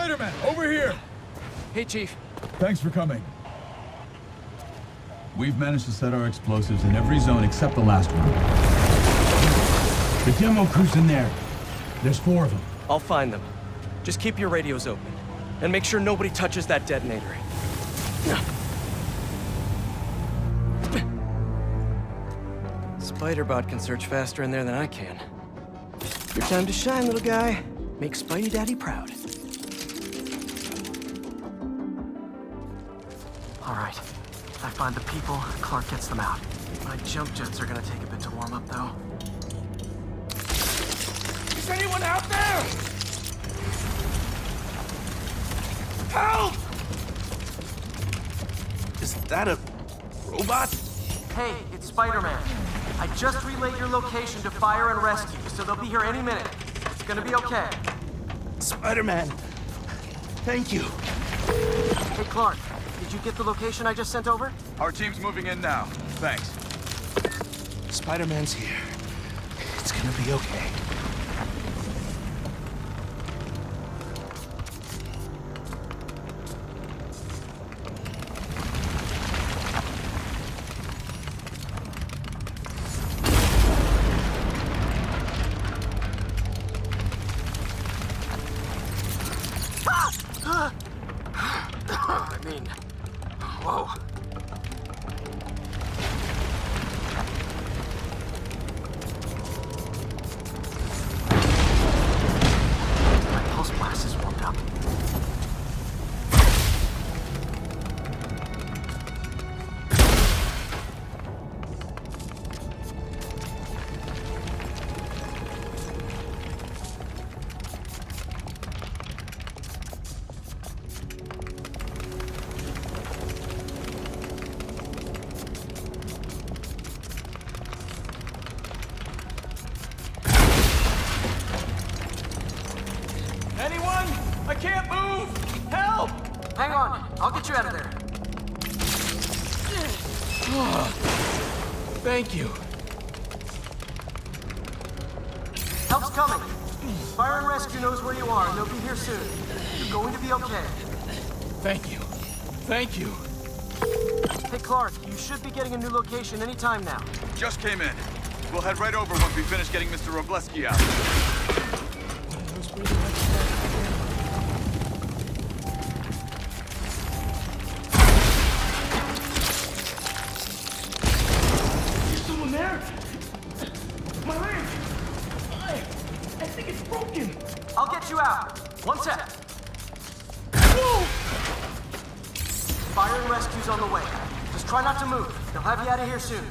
Spider-Man, over here! Hey, Chief. Thanks for coming. We've managed to set our explosives in every zone except the last one. The demo crew's in there. There's 4 of them. I'll find them. Just keep your radios open. And make sure nobody touches that detonator. Spider-Bot can search faster in there than I can. Your time to shine, little guy. Make Spidey Daddy proud. All right. I find the people, Clark gets them out. My jump jets are gonna take a bit to warm up, though. Is anyone out there? Help! Is that a robot? Hey, it's Spider-Man. I just relayed your location to fire and rescue, so they'll be here any minute. It's gonna be okay. Spider-Man, thank you. Hey, Clark, did you get the location I just sent over? Our team's moving in now. Thanks. Spider-Man's here. It's gonna be okay. Whoa. My pulse blast is warmed up. Anyone? I can't move! Help! Hang on, I'll get you out of there. Thank you. Help's coming. Fire and Rescue knows where you are, and they'll be here soon. You're going to be okay. Thank you. Thank you. Hey, Clark, you should be getting a new location anytime now. Just came in. We'll head right over once we finish getting Mr. Robleski out. Is someone there? My leg! I think it's broken. I'll get you out. One sec. Whoa! Fire and Rescue's on the way. Just try not to move. They'll have you out of here soon.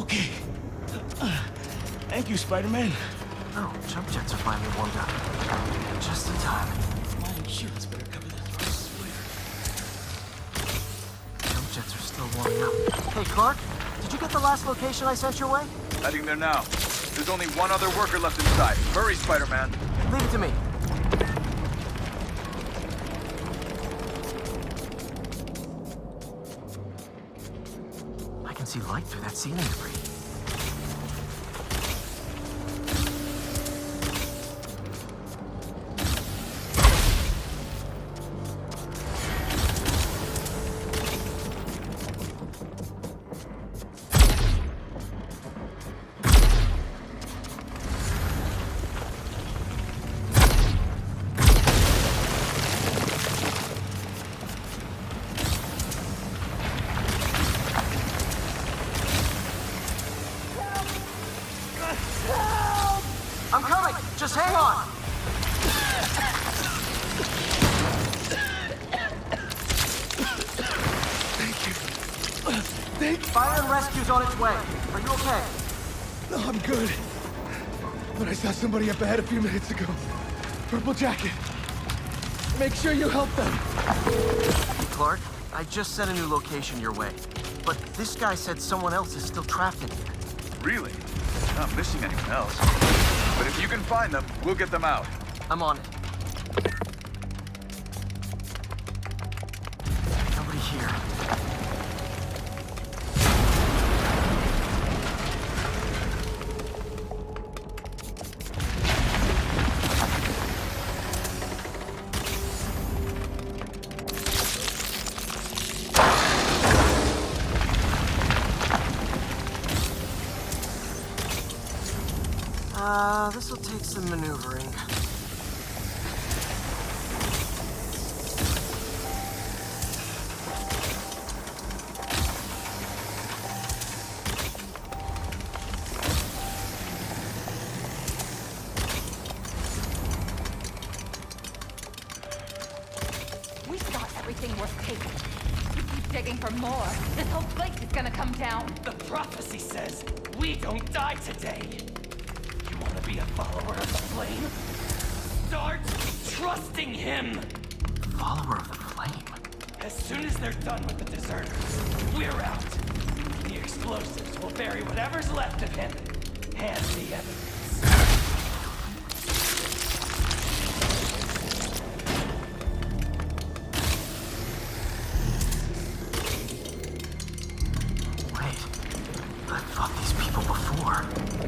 Okay. Thank you, Spider-Man. Oh, jump jets are finally warmed up. Just in time. My insurance better cover that. I swear. Jump jets are still warming up. Hey, Clark, did you get the last location I sent your way? Heading there now. There's only one other worker left inside. Hurry, Spider-Man. Leave it to me. I can see light through that ceiling debris. I'm coming! Just hang on! Thank you. Fire and Rescue's on its way. Are you okay? No, I'm good. But I saw somebody up ahead a few minutes ago. Purple jacket. Make sure you help them. Hey, Clark, I just sent a new location your way. But this guy said someone else is still trapped in here. Really? Not missing anyone else. But if you can find them, we'll get them out. I'm on it. Nobody here. This'll take some maneuvering. Everything worth taking. You keep digging for more. This whole place is gonna come down. The prophecy says we don't die today. You want to be a follower of the flame? Start trusting him. Follower of the flame? As soon as they're done with the deserters, we're out. The explosives will bury whatever's left of him and the evidence.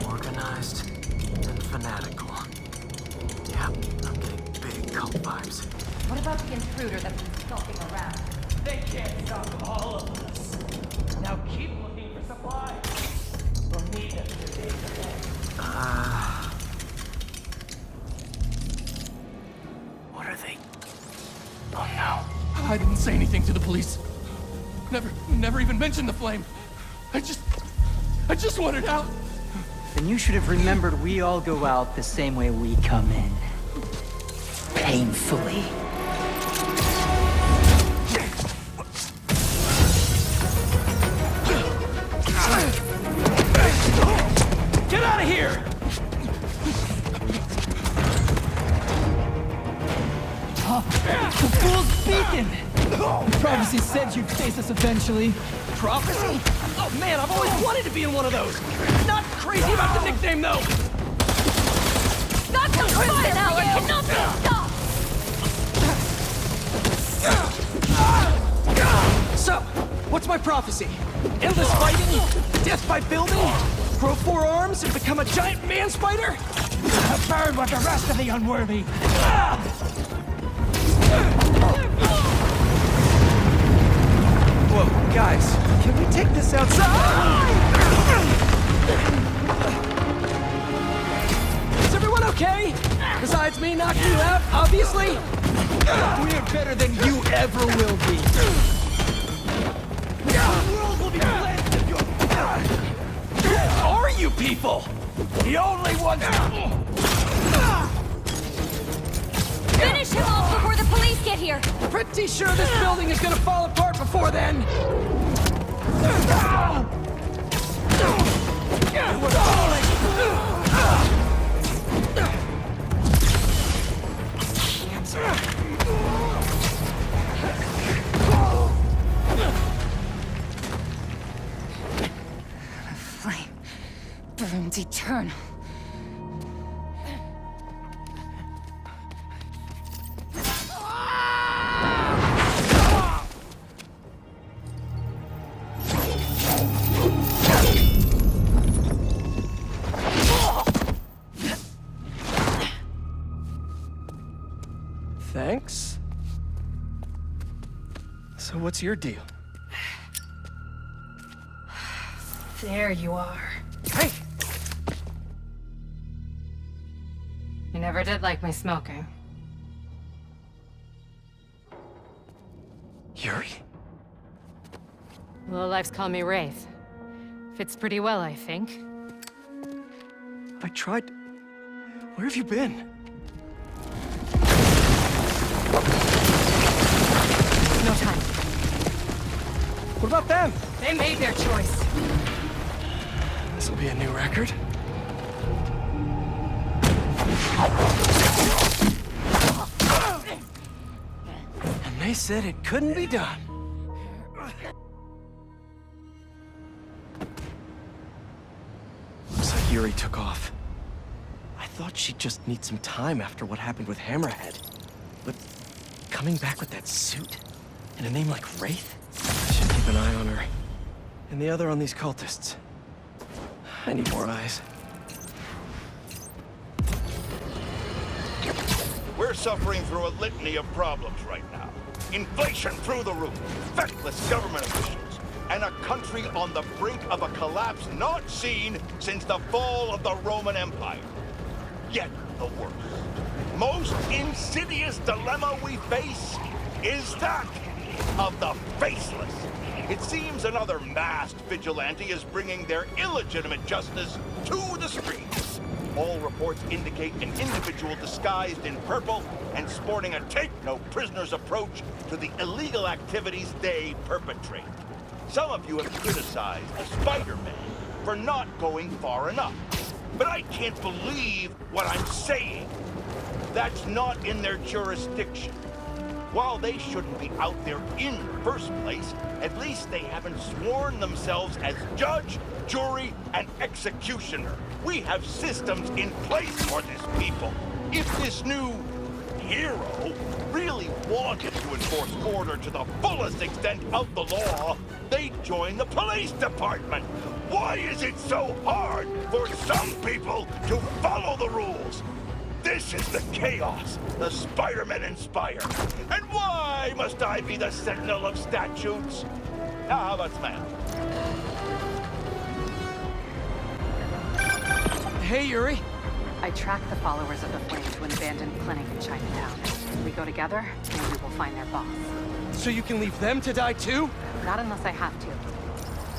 Organized and fanatical. Yeah, I'm getting big cult vibes. What about the intruder that's been skulking around? They can't stop all of us. Now keep looking for supplies. We'll need them for days ahead. What are they? Oh no. I didn't say anything to the police. Never even mentioned the flame. I just wanted out. Then you should have remembered we all go out the same way we come in. Painfully. Get out of here! The fool's beacon! The prophecy said you'd face us eventually. Prophecy? Oh man, I've always wanted to be in one of those! Not crazy about the nickname though! Got some prison now! It cannot be stopped! So, what's my prophecy? Endless fighting? Death by building? Grow 4 arms and become a giant man spider? Burn with the rest of the unworthy! Whoa, guys, can we take this outside? Is everyone okay? Besides me knocking you out, obviously? We're better than you ever will be. The world will be blessed if you're... Who are you people? The only ones... Finish him off before the police get here! Pretty sure this building is gonna fall apart before then. Flame burns eternal. Thanks. So what's your deal? There you are. Hey! You never did like my smoking. Yuri? Lowlifes call me Wraith. Fits pretty well, I think. I tried... Where have you been? No time. What about them? They made their choice. This'll be a new record. And they said it couldn't be done. Looks like Yuri took off. I thought she'd just need some time after what happened with Hammerhead. But coming back with that suit and a name like Wraith? I should keep an eye on her. And the other on these cultists. I need more eyes. We're suffering through a litany of problems right now. Inflation through the roof, feckless government officials, and a country on the brink of a collapse not seen since the fall of the Roman Empire. yet the worst. Most insidious dilemma we face is that of the faceless. It seems another masked vigilante is bringing their illegitimate justice to the streets. All reports indicate an individual disguised in purple and sporting a take-no-prisoners approach to the illegal activities they perpetrate. Some of you have criticized the Spider-Man for not going far enough. But I can't believe what I'm saying. That's not in their jurisdiction. While they shouldn't be out there in the first place, at least they haven't sworn themselves as judge, jury, and executioner. We have systems in place for this people. If this new hero really wanted to enforce order to the fullest extent of the law, they'd join the police department. Why is it so hard for some people to follow the rules? This is the chaos the Spider-Men inspire. And why must I be the sentinel of statutes? Now, how about Samantha? Hey, Yuri. I tracked the followers of the Flame to an abandoned clinic in Chinatown. We go together, and we will find their boss. So you can leave them to die too? Not unless I have to.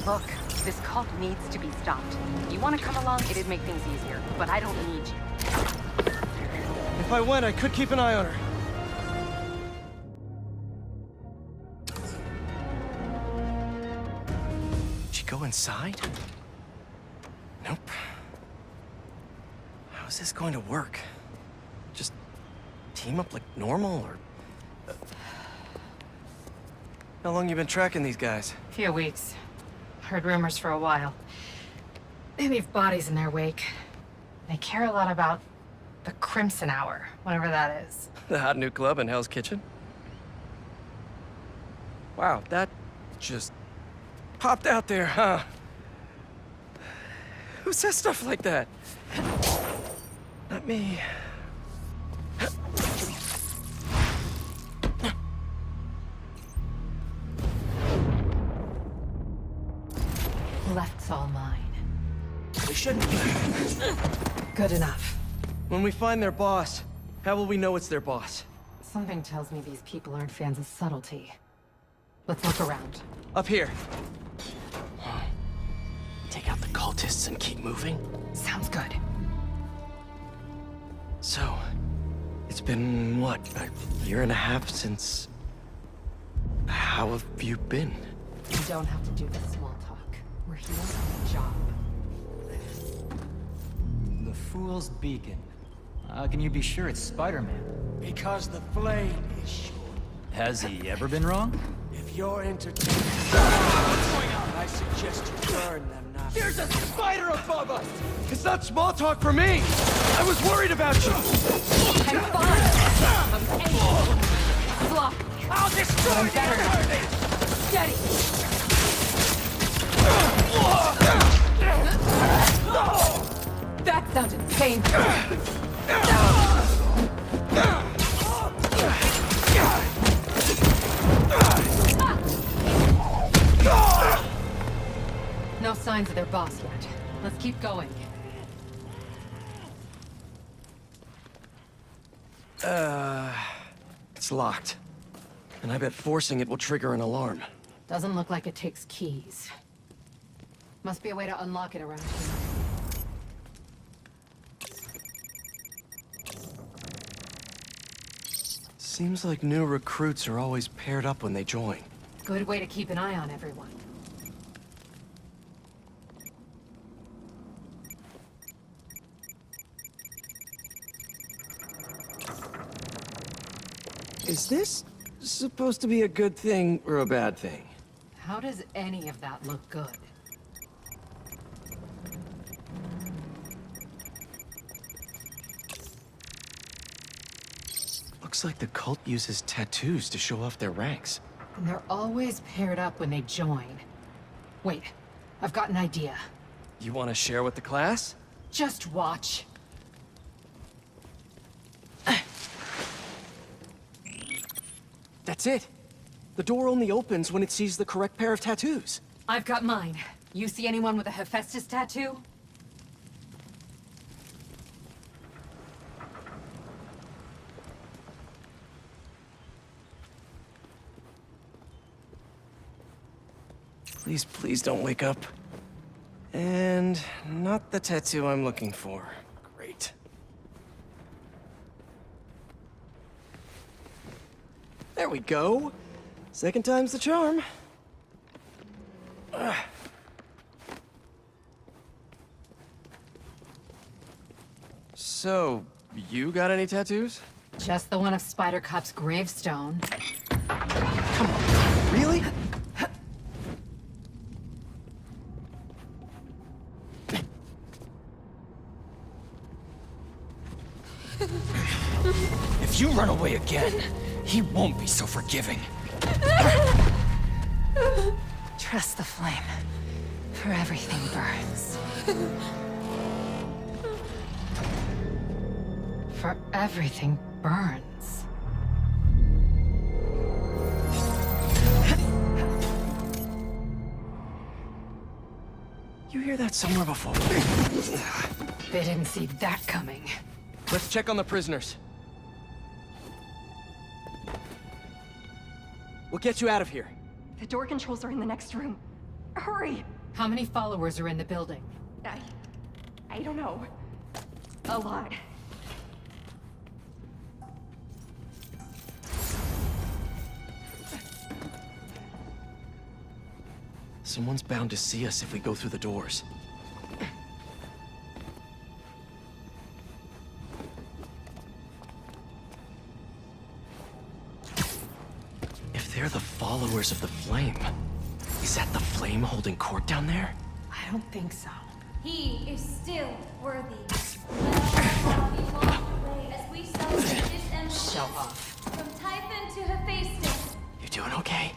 Look, this cult needs to be stopped. You want to come along? It'd make things easier, but I don't need you. If I went, I could keep an eye on her. Did she go inside? Nope. How is this going to work? Just team up like normal, or... How long you been tracking these guys? Few weeks. Heard rumors for a while. They leave bodies in their wake. They care a lot about the Crimson Hour, whatever that is. The hot new club in Hell's Kitchen? Wow, that just popped out there, huh? Who says stuff like that? Not me. Left's all mine. We shouldn't be. Good enough. When we find their boss, how will we know it's their boss? Something tells me these people aren't fans of subtlety. Let's look around. Up here. Take out the cultists and keep moving? Sounds good. So, it's been, what, a year and a half since... How have you been? You don't have to do this small talk. We're here on a job. The Fool's Beacon. How can you be sure it's Spider-Man? Because the flame is sure. Has he ever been wrong? If you're entertained, I suggest you burn them now. There's a spider above us! It's not small talk for me! I was worried about you! I'm fine! I'm able! Sloppy! I'll destroy I'm the better now. Steady! That sounded painful! No signs of their boss yet. Let's keep going. It's locked. And I bet forcing it will trigger an alarm. Doesn't look like it takes keys. Must be a way to unlock it around here. Seems like new recruits are always paired up when they join. Good way to keep an eye on everyone. Is this supposed to be a good thing or a bad thing? How does any of that look good? Looks like the cult uses tattoos to show off their ranks. And they're always paired up when they join. Wait, I've got an idea. You want to share with the class? Just watch. That's it. The door only opens when it sees the correct pair of tattoos. I've got mine. You see anyone with a Hephaestus tattoo? Please, please don't wake up. And not the tattoo I'm looking for. Great. There we go. Second time's the charm. So, you got any tattoos? Just the one of Spider Cop's gravestone. Come on, really? If you run away again, he won't be so forgiving. Trust the flame, for everything burns. For everything burns. You hear that somewhere before? They didn't see that coming. Let's check on the prisoners. We'll get you out of here. The door controls are in the next room. Hurry! How many followers are in the building? I don't know. A lot. Someone's bound to see us if we go through the doors. If they're the followers of the flame, is that the flame holding court down there? I don't think so. He is still worthy. Well, we walk away as we celebrate this emperor. Show off. From Typhon to Hephaestus. You doing okay?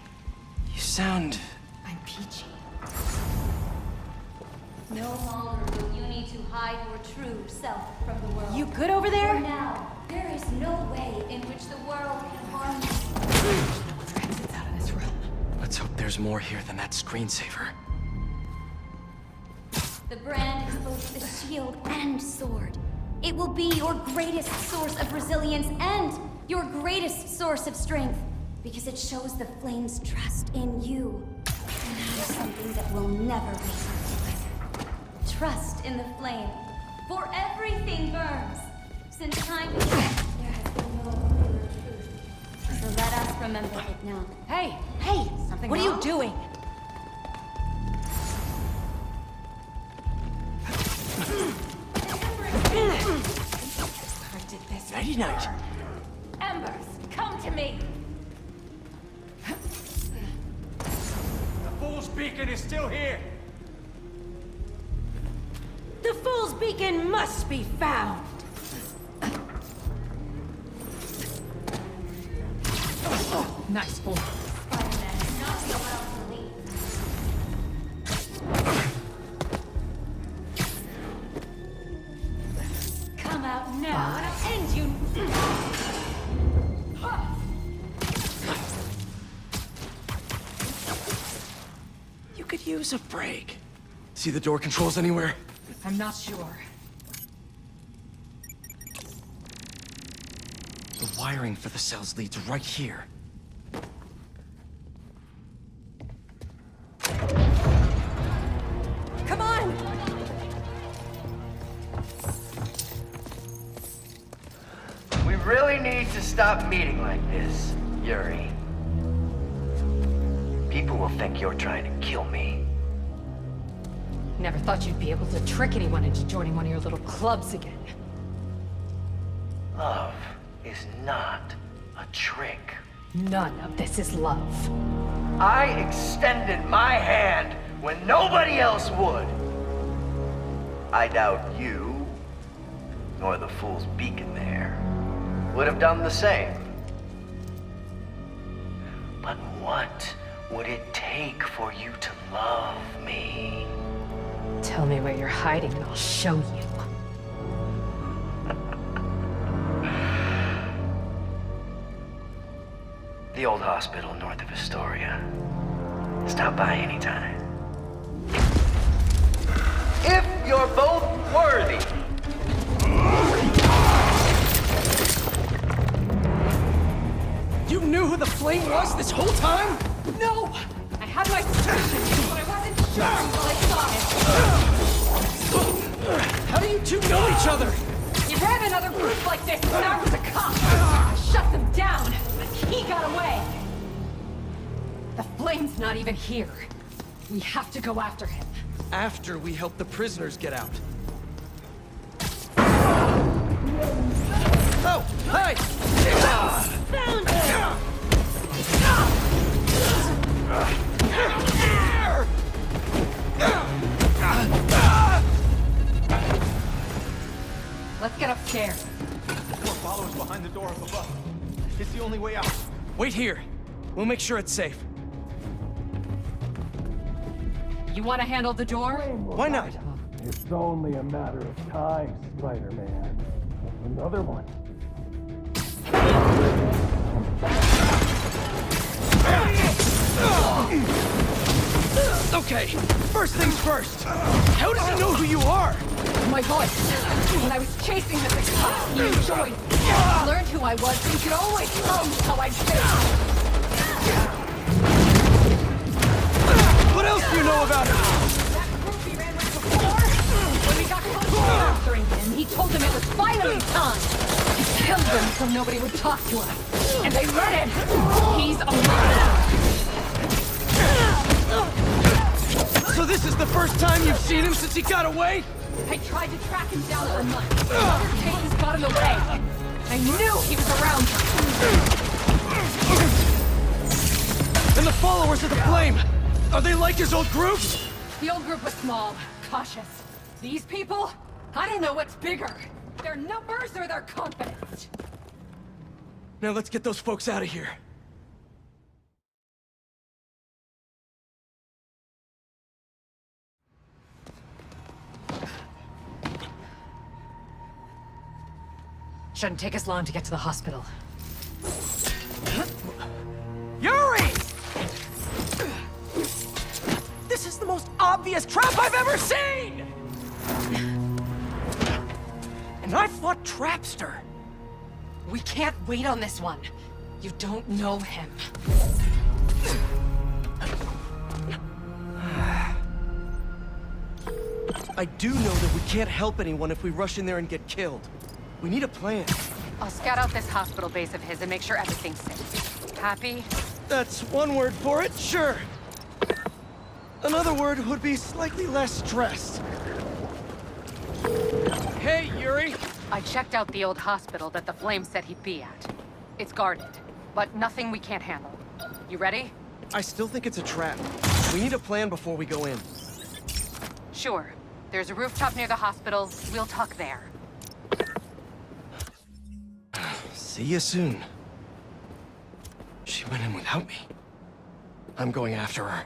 You sound... I'm peachy. No longer will you need to hide your true self from the world. You good over there? For now, there is no way in which the world can harm you. No other exits out of this room. Let's hope there's more here than that screensaver. The brand is both a shield and sword. It will be your greatest source of resilience and your greatest source of strength, because it shows the flame's trust in you. And that is something that will never waver. Trust in the flame, for everything burns. Since time began, there has been no clearer truth. So let us remember it now. Hey! Something What are wrong? you doing? Nighty night. Embers, come to me! The Fool's Beacon is still here! The Fool's Beacon must be found! Nice boy. Spider-Man is not allowed to leave. Come out now, and I'll end you! You could use a break. See the door controls anywhere? I'm not sure. The wiring for the cells leads right here. Come on! We really need to stop meeting like this, Yuri. People will think you're trying to kill me. Never thought you'd be able to trick anyone into joining one of your little clubs again. Love is not a trick. None of this is love. I extended my hand when nobody else would. I doubt you, nor the Fool's Beacon there, would have done the same. But what would it take for you to love me? Tell me where you're hiding and I'll show you. The old hospital north of Astoria. Stop by anytime. If you're both worthy. You knew who the flame was this whole time? No! I had my suspicions, but I wasn't sure until I saw him. How do you two know each other? You ran another group like this when I was a cop. I shut them down, but he got away. The Flame's not even here. We have to go after him. After we help the prisoners get out. Oh, hey! Let's get upstairs. More followers behind the door up above. It's the only way out. Wait here. We'll make sure it's safe. You want to handle the door? Why not? It's only a matter of time, Spider-Man. Another one. Okay, first things first. How does he know who you are? My voice. When I was chasing the big cop, you joined. Learned who I was, so you could always tell me how I'd feel. What else do you know about him? That group he ran with before, when we got close to capturing him, he told them it was finally time. He killed them so nobody would talk to us. And they let him. He's a murderer. So this is the first time you've seen him since he got away? I tried to track him down for months. Other cases got in the way. I knew he was around here. And the followers of the Flame, are they like his old group? The old group was small, cautious. These people? I don't know what's bigger. Their numbers or their confidence. Now let's get those folks out of here. Shouldn't take us long to get to the hospital. Yuri! This is the most obvious trap I've ever seen! And I fought Trapster. We can't wait on this one. You don't know him. I do know that we can't help anyone if we rush in there and get killed. We need a plan. I'll scout out this hospital base of his and make sure everything's safe. Happy? That's one word for it, sure. Another word would be slightly less stressed. Hey, Yuri! I checked out the old hospital that the Flame said he'd be at. It's guarded, but nothing we can't handle. You ready? I still think it's a trap. We need a plan before we go in. Sure. There's a rooftop near the hospital. We'll talk there. See you soon. She went in without me. I'm going after her.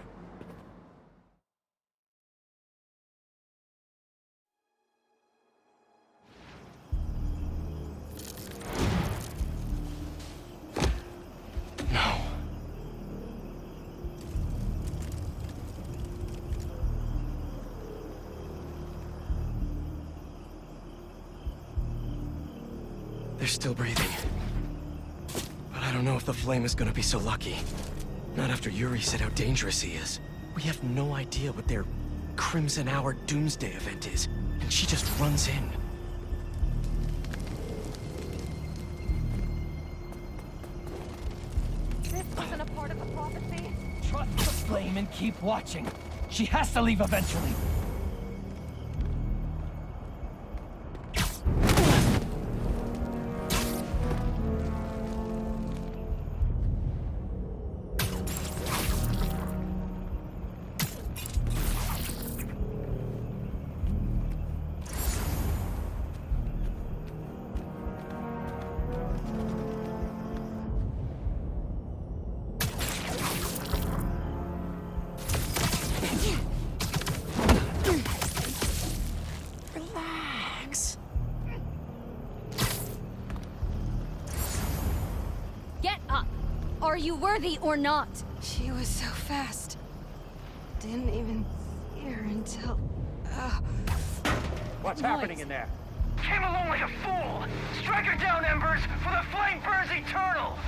No. They're still breathing. But I don't know if the Flame is gonna be so lucky. Not after Yuri said how dangerous he is. We have no idea what their Crimson Hour Doomsday event is, and she just runs in. This wasn't a part of the prophecy. Trust the Flame and keep watching. She has to leave eventually. Are you worthy or not? She was so fast. Didn't even see her until... What's happening in there? Came along like a fool! Strike her down, Embers, for the flame burns eternal!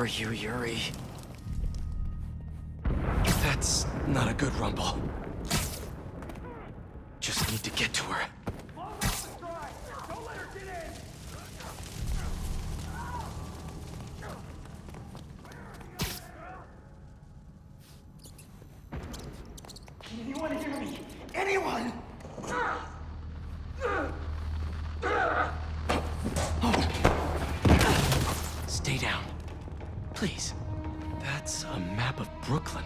you, Yuri? That's not a good rumble. Just need to get to her. Anyone hear me? Anyone? Stay down. Please. That's a map of Brooklyn.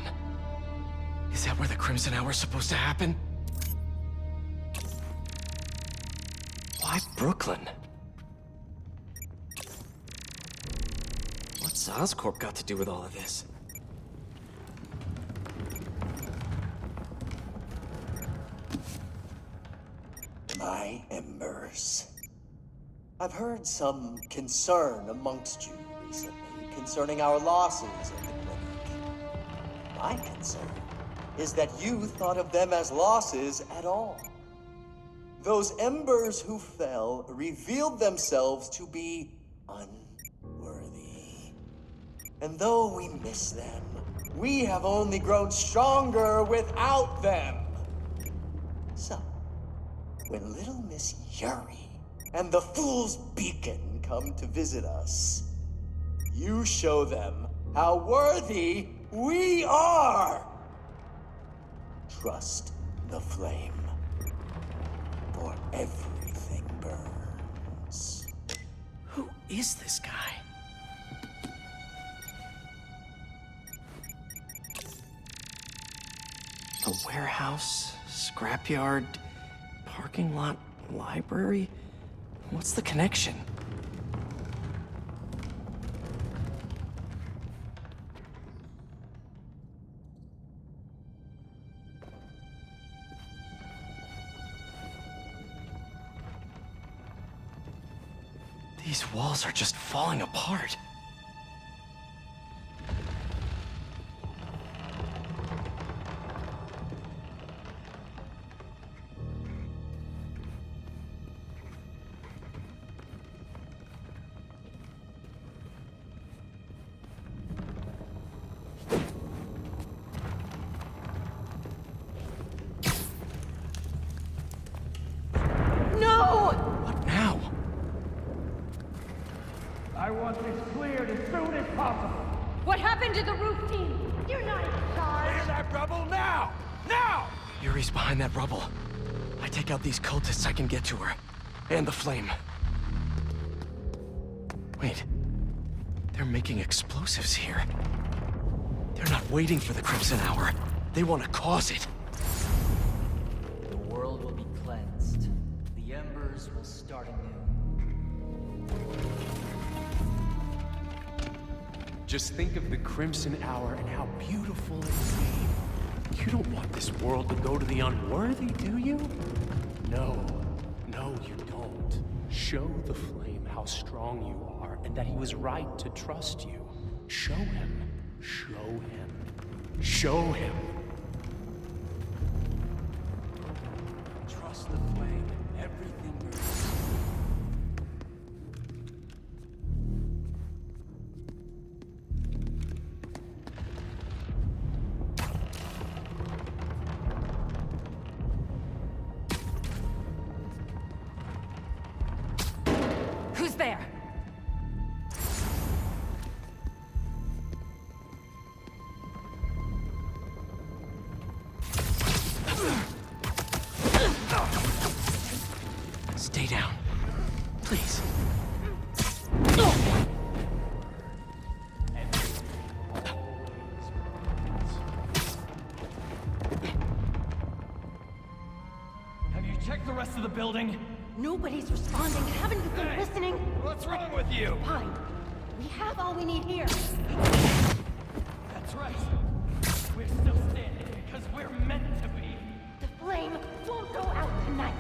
Is that where the Crimson Hour's supposed to happen? Why Brooklyn? What's Oscorp got to do with all of this? My embers. I've heard some concern amongst you recently concerning our losses in the clinic. My concern is that you thought of them as losses at all. Those embers who fell revealed themselves to be unworthy. And though we miss them, we have only grown stronger without them. So, when little Miss Yuri and the Fool's Beacon come to visit us, you show them how worthy we are! Trust the flame, for everything burns. Who is this guy? A warehouse, scrapyard, parking lot, library? What's the connection? These walls are just falling apart. I want this cleared as soon as possible. What happened to the roof team? You're not in charge. Clear that rubble now! Now! Yuri's behind that rubble. I take out these cultists, I can get to her. And the flame. Wait. They're making explosives here. They're not waiting for the Crimson Hour. They want to cause it. The world will be cleansed. The embers will start anew. Just think of the Crimson Hour and how beautiful it would be. You don't want this world to go to the unworthy, do you? No, you don't. Show the flame how strong you are and that he was right to trust you. Show him. Show him. Show him. Trust the flame. Everything burns. Who's there? Stay down. Please. Have you checked the rest of the building? Nobody's responding. Haven't you been listening? What's wrong with you? Fine. We have all we need here. That's right. We're still standing because we're meant to be. The flame won't go out tonight.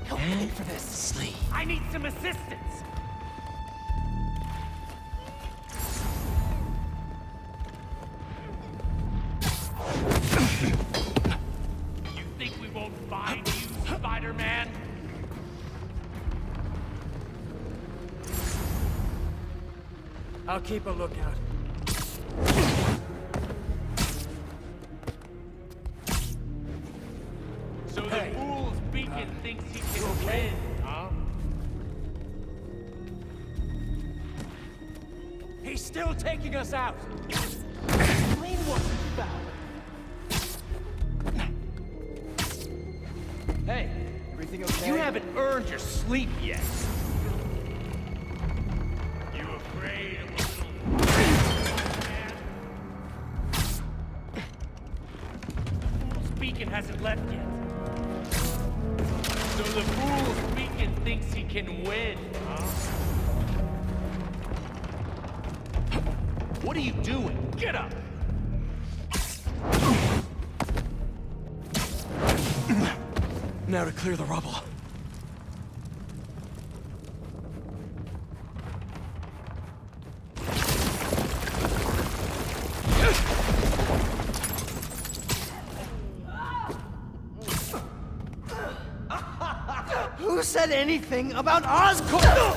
Help me for this. Sleep. I need some assistance. I'll keep a lookout. So the fool's beacon thinks he can win, huh? He's still taking us out. Flame wasn't found. Hey, everything okay? You haven't earned your sleep yet. You afraid of a little man? Fool's beacon hasn't left yet. So the fool's beacon thinks he can win, huh? What are you doing? Get up! Now to clear the rubble. Who said anything about Oscorp?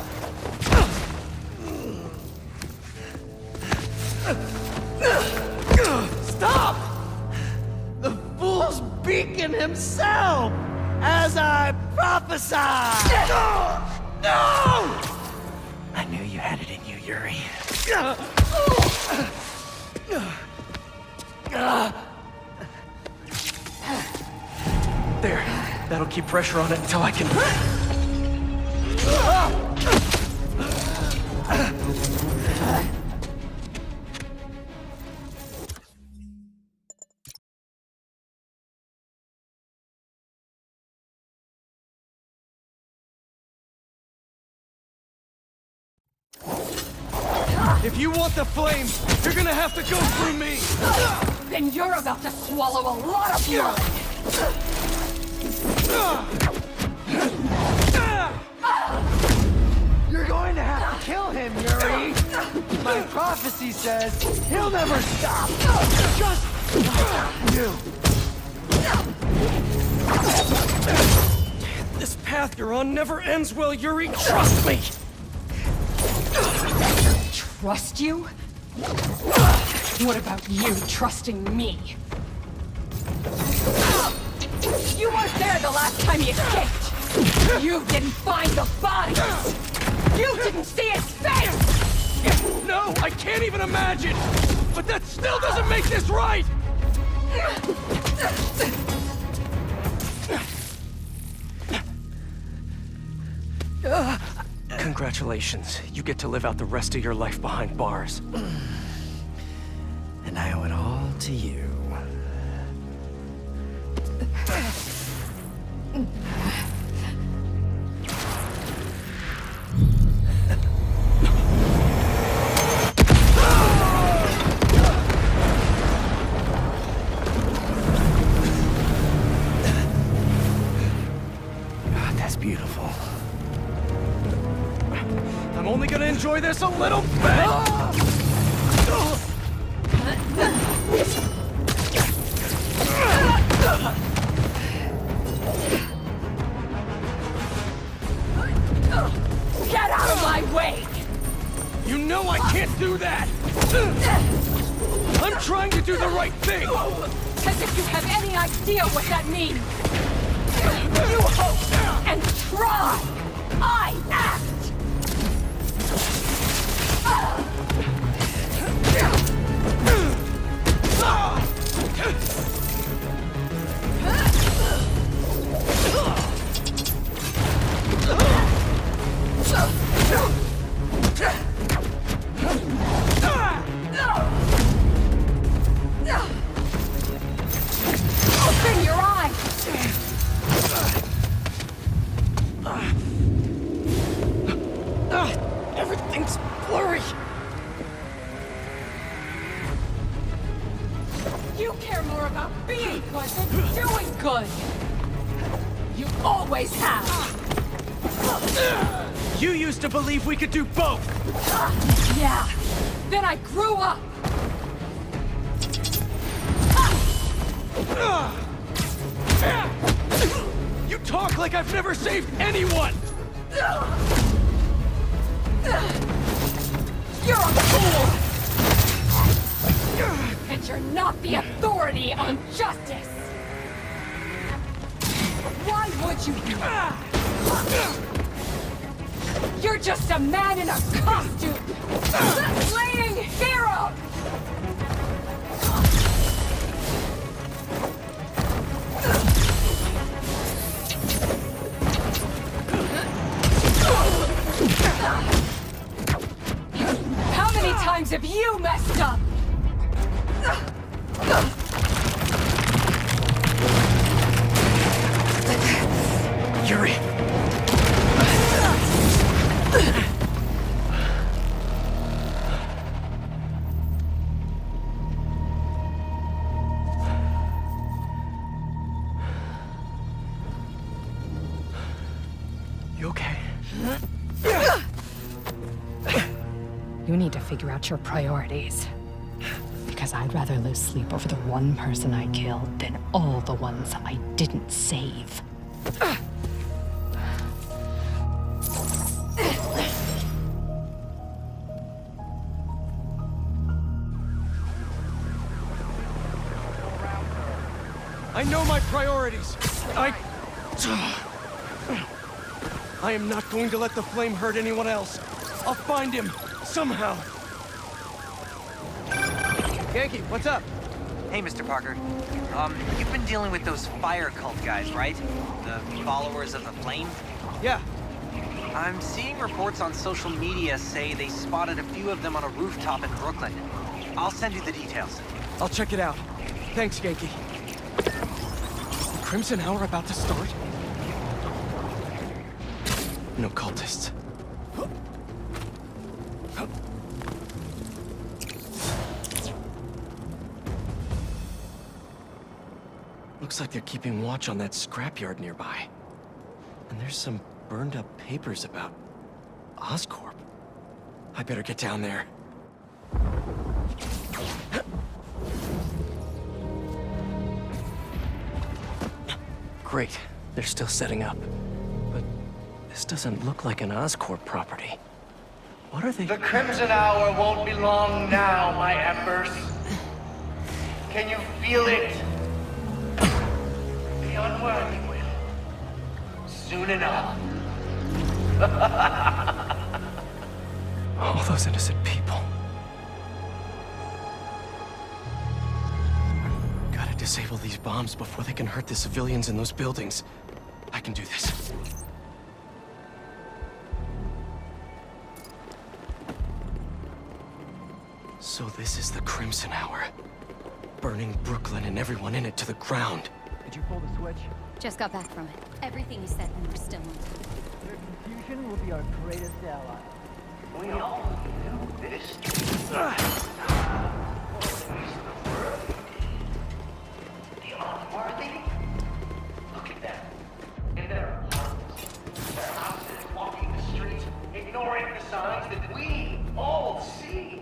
Stop! The fool's beacon himself! As I prophesied! No! I knew you had it in you, Yuri. There. That'll keep pressure on it until I can... If you want the flame, you're gonna have to go through me! Then you're about to swallow a lot of blood! You're going to have to kill him, Yuri! My prophecy says he'll never stop! Just like you! This path you're on never ends well, Yuri. Trust me! Trust you? What about you trusting me? You weren't there the last time he escaped! You didn't find the bodies! You didn't see his face! No, I can't even imagine! But that still doesn't make this right! Congratulations. You get to live out the rest of your life behind bars. And I owe it all to you. God, that's beautiful. I'm only gonna enjoy this a little bit! Get out of my way! You know I can't do that! I'm trying to do the right thing! As if you have any idea what that means! You hope and try! I act! Open your eyes! Everything's blurry! You care more about being good than doing good! You always have! You used to believe we could do both! Yeah, then I grew up! You talk like I've never saved anyone! You're a fool! And you're not the authority on justice! Why would you do that? You're just a man in a costume! Flaming hero! How many times have you messed up? Yuri! You okay? You need to figure out your priorities. Because I'd rather lose sleep over the one person I killed than all the ones I didn't save. I know my priorities. I am not going to let the flame hurt anyone else. I'll find him, somehow. Yankee, what's up? Hey, Mr. Parker. You've been dealing with those fire cult guys, right? The followers of the flame? Yeah. I'm seeing reports on social media say they spotted a few of them on a rooftop in Brooklyn. I'll send you the details. I'll check it out. Thanks, Yankee. Crimson Hour about to start? No cultists. Looks like they're keeping watch on that scrapyard nearby. And there's some burned up papers about Oscorp. I better get down there. Great. They're still setting up. But this doesn't look like an Oscorp property. What are they... The Crimson Hour won't be long now, my embers. Can you feel it? The unworthy will. Soon enough. All those innocent people. Gotta disable these bombs before they can hurt the civilians in those buildings. I can do this. So this is the Crimson Hour. Burning Brooklyn and everyone in it to the ground. Did you pull the switch? Just got back from it. Everything is set and we're still on top. Your confusion will be our greatest ally. We all knew this. The unworthy? Look at them. In their apartments, their houses, walking the streets, ignoring the signs that we all see.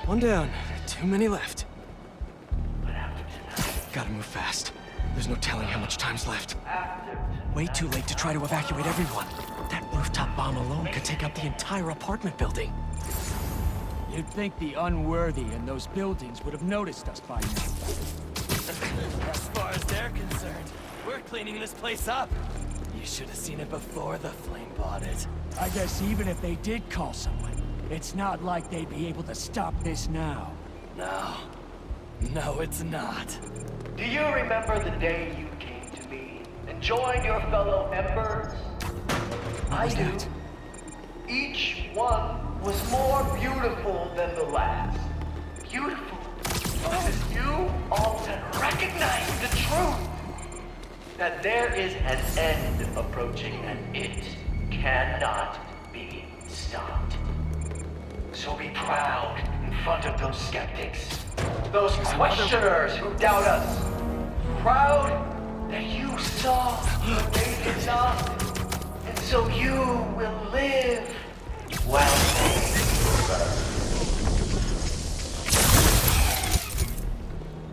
One down. Too many left. Gotta move fast. There's no telling how much time's left. Way too late to try to evacuate everyone. That rooftop bomb alone could take out the entire apartment building. You'd think the unworthy in those buildings would have noticed us by now. As far as they're concerned, we're cleaning this place up. You should have seen it before the flame bought it. I guess even if they did call someone, it's not like they'd be able to stop this now. No. No, it's not. Do you remember the day you came to me and joined your fellow members? I do. Each one was more beautiful than the last. Beautiful. Because you all recognize the truth. That there is an end approaching and it cannot be stopped. So be proud in front of those skeptics. Those questioners who doubt us. Proud that you saw what they did not. And so you will live while they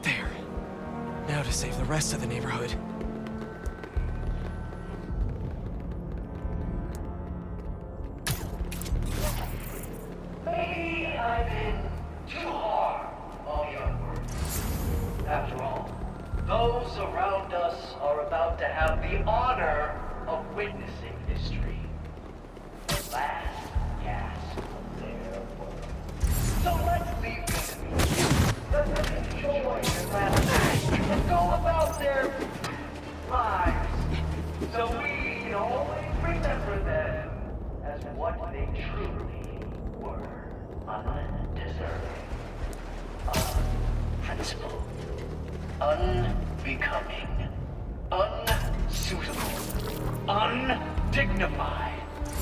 There. rest of the neighborhood. Maybe I've been too hard on the unworthy. After all, those around us are about to have the honor of witnessing history. The last gasp of their world. So let's leave them. Let them enjoy their last night and go about their lives. So we can always remember them as what they truly were. Undeserving. Unprincipled. Unbecoming. Unsuitable. Undignified.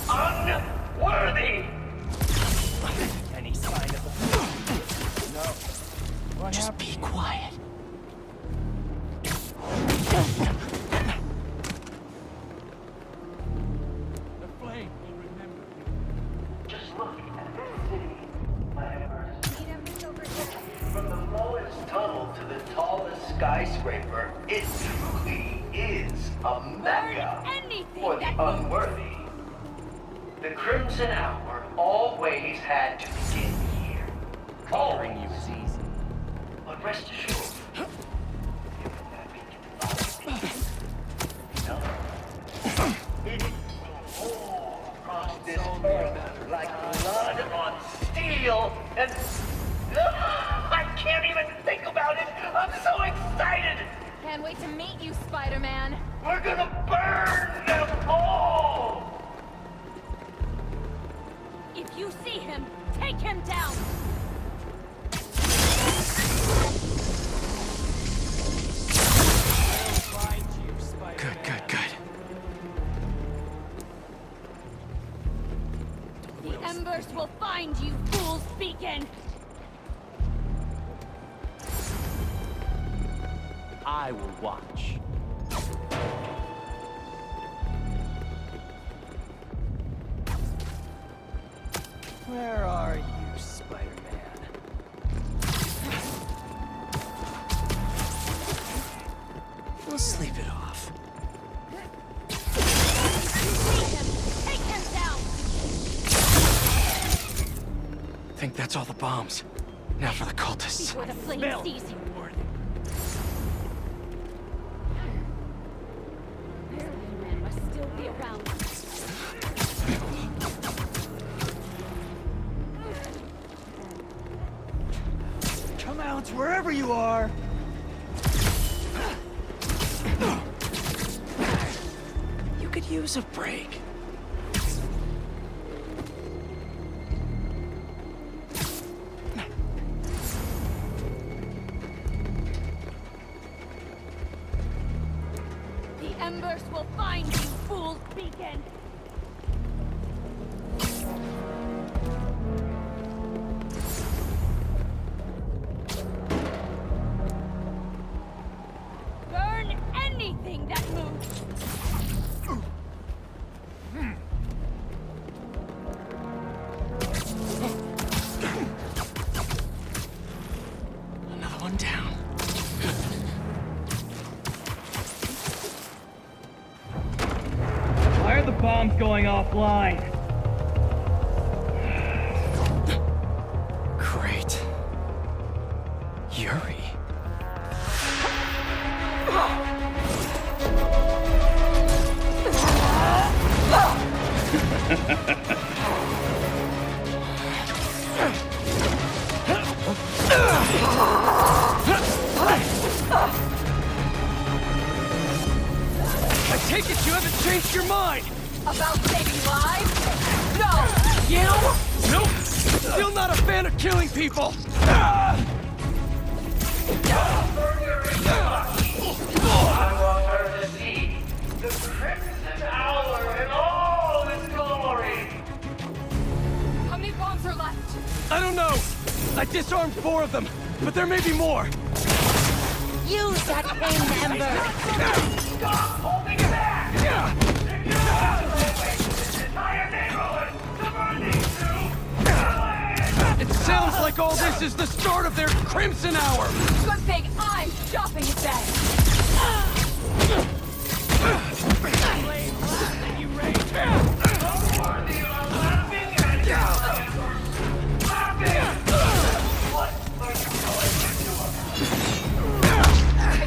Unworthy! Any sign of No. Just be quiet. the flame will remember. Just look at this city, my embers. From the lowest tunnel to the tallest skyscraper, it truly is a mecca for the unworthy. The Crimson Hour always had to begin here. Conquering you is easy. But rest assured, it will roar across this earth like blood on steel, and I can't even think about it. I'm so excited. Can't wait to meet you, Spider-Man. We're gonna burn them all. If you see him, take him down. Good, good, good. The embers will find you, fools beacon. I will watch. Where are you, Spider-Man? We'll sleep it off. Take him down. Think that's all the bombs. Now for the cultists. Before the flame sees you. Man must still be around. Come out wherever you are. You could use a break. The embers will find you, fools beacon. Burn anything that moves. Another one down. Why are the bombs going offline? Great. Yuri. I take it you haven't changed your mind! About saving lives? No! You? Nope! Still not a fan of killing people! I want her to see the Crimson Hour in all its glory! How many bombs are left? I don't know! I disarmed 4 of them, but there may be more! Use that flame ember! Stop holding it back! This entire neighborhood! It sounds like all this is the start of their Crimson Hour! Good thing I'm stopping it then!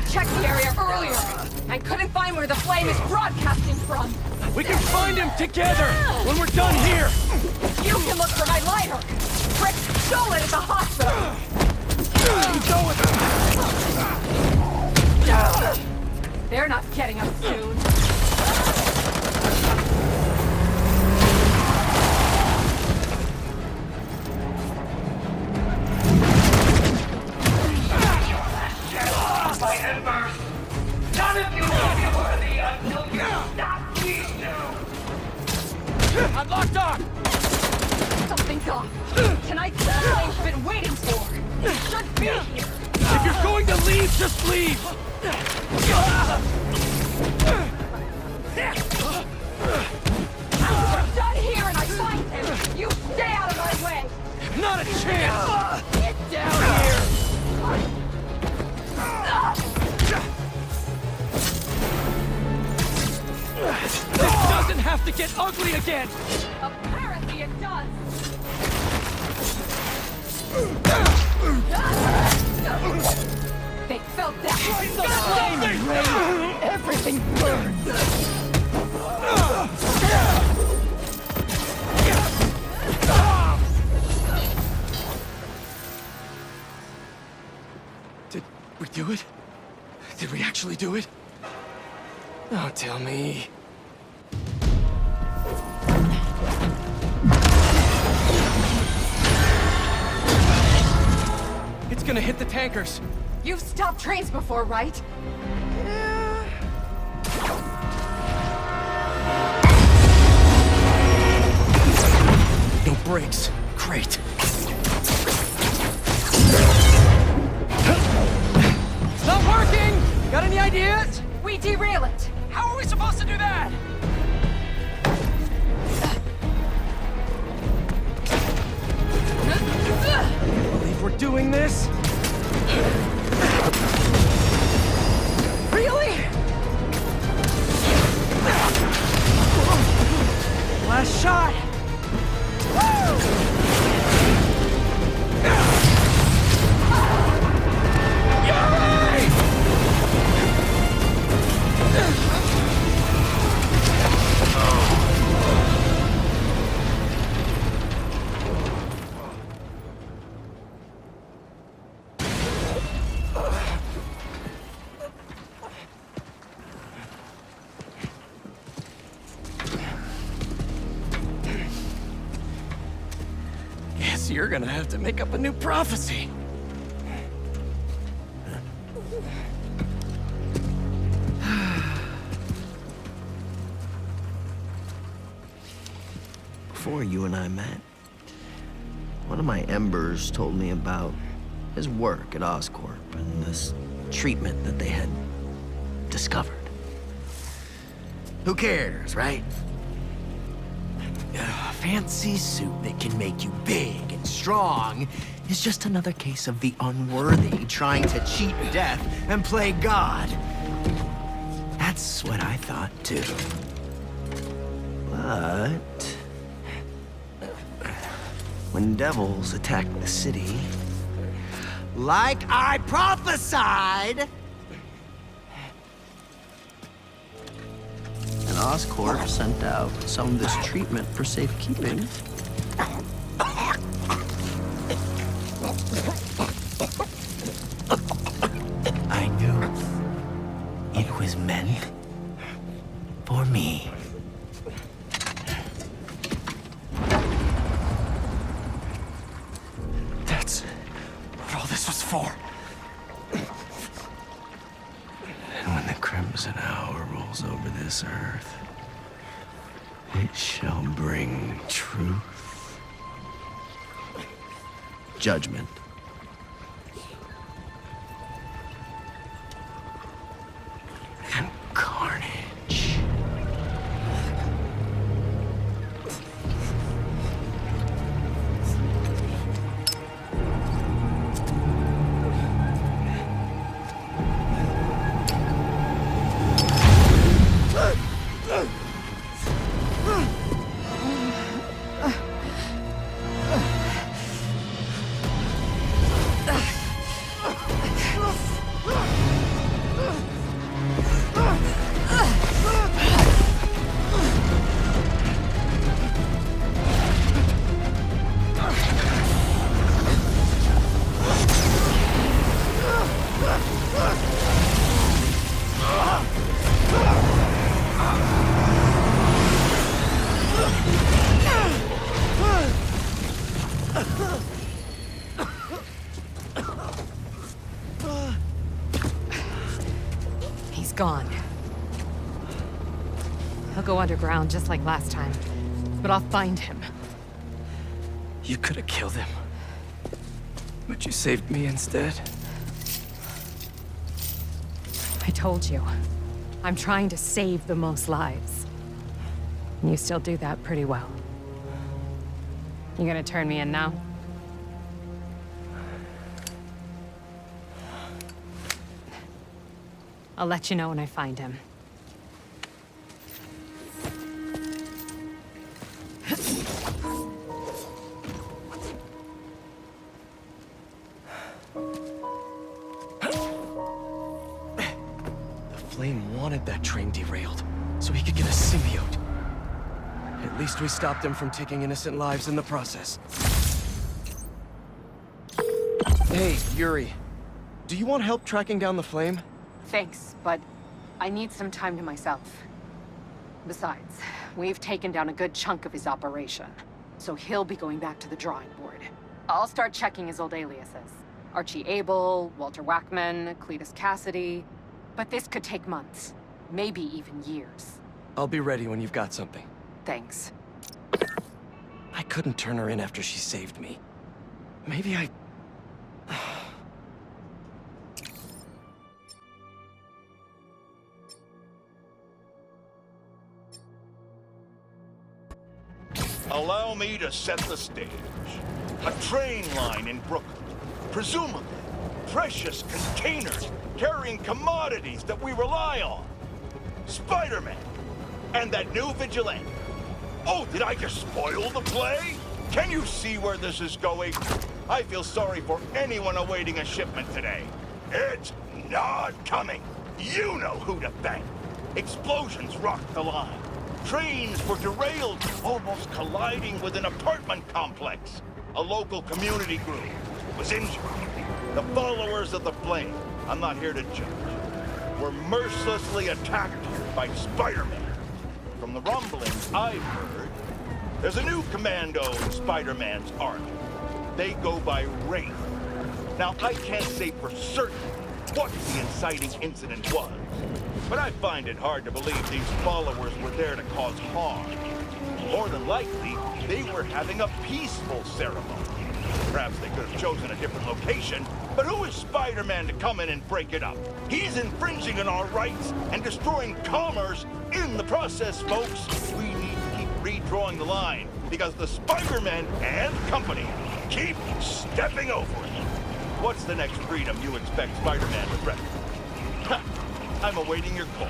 checked the area earlier. I couldn't find where the flame is broadcasting from. We can find him together when we're done here. You can look for my lighter. Rick stole it at the hospital. Go with him. They're not getting us soon. My embers. None of you will be worthy until you stop these two. I'm locked on. Something's off. Tonight's the flame's been waiting for. It should be here. If you're going to leave, just leave. We're done here and I find him. You stay out of my way. Not a chance. Get down here. This doesn't have to get ugly again! Apparently it does! They felt that! Everything burns! Did we do it? Did we actually do it? Oh, tell me. It's gonna hit the tankers. You've stopped trains before, right? No brakes. Great. It's not working! Got any ideas? We derail it. How are we supposed to do that? Believe we're doing this? Really? Last shot! Guess you're gonna have to make up a new prophecy. Before you and I met, one of my embers told me about his work at Oscorp and this treatment that they had discovered. Who cares, right? A fancy suit that can make you big and strong is just another case of the unworthy trying to cheat death and play God. That's what I thought, too. But when devils attacked the city, like I prophesied, and Oscorp sent out some of this treatment for safekeeping. I knew it was meant for me. That's what all this was for. And when the Crimson Hour rolls over this earth, it shall bring truth, judgment, and carnage. gone. He'll go underground just like last time, but I'll find him. You could have killed him. But you saved me instead. I told you. I'm trying to save the most lives. You still do that pretty well. You gonna turn me in now? I'll let you know when I find him. Flame wanted that train derailed, so he could get a symbiote. At least we stopped him from taking innocent lives in the process. Hey, Yuri. Do you want help tracking down the Flame? Thanks, but I need some time to myself. Besides, we've taken down a good chunk of his operation, so he'll be going back to the drawing board. I'll start checking his old aliases. Archie Abel, Walter Wackman, Cletus Cassidy. But this could take months, maybe even years. I'll be ready when you've got something. Thanks. I couldn't turn her in after she saved me. Maybe I... Allow me to set the stage. A train line in Brooklyn. Presumably, precious containers carrying commodities that we rely on. Spider-Man. And that new vigilante. Oh, did I just spoil the play? Can you see where this is going? I feel sorry for anyone awaiting a shipment today. It's not coming. You know who to thank. Explosions rocked the line. Trains were derailed, almost colliding with an apartment complex. A local community group was injured. The followers of the Flame, I'm not here to judge, were mercilessly attacked by Spider-Man. From the rumblings I've heard, there's a new commando in Spider-Man's army. They go by Wraith. Now, I can't say for certain what the inciting incident was, but I find it hard to believe these followers were there to cause harm. More than likely, they were having a peaceful ceremony. Perhaps they could have chosen a different location, but who is Spider-Man to come in and break it up? He's infringing on our rights and destroying commerce in the process, folks. We need to keep redrawing the line, because the Spider-Man and company keep stepping over it. What's the next freedom you expect Spider-Man to threaten? I'm awaiting your call.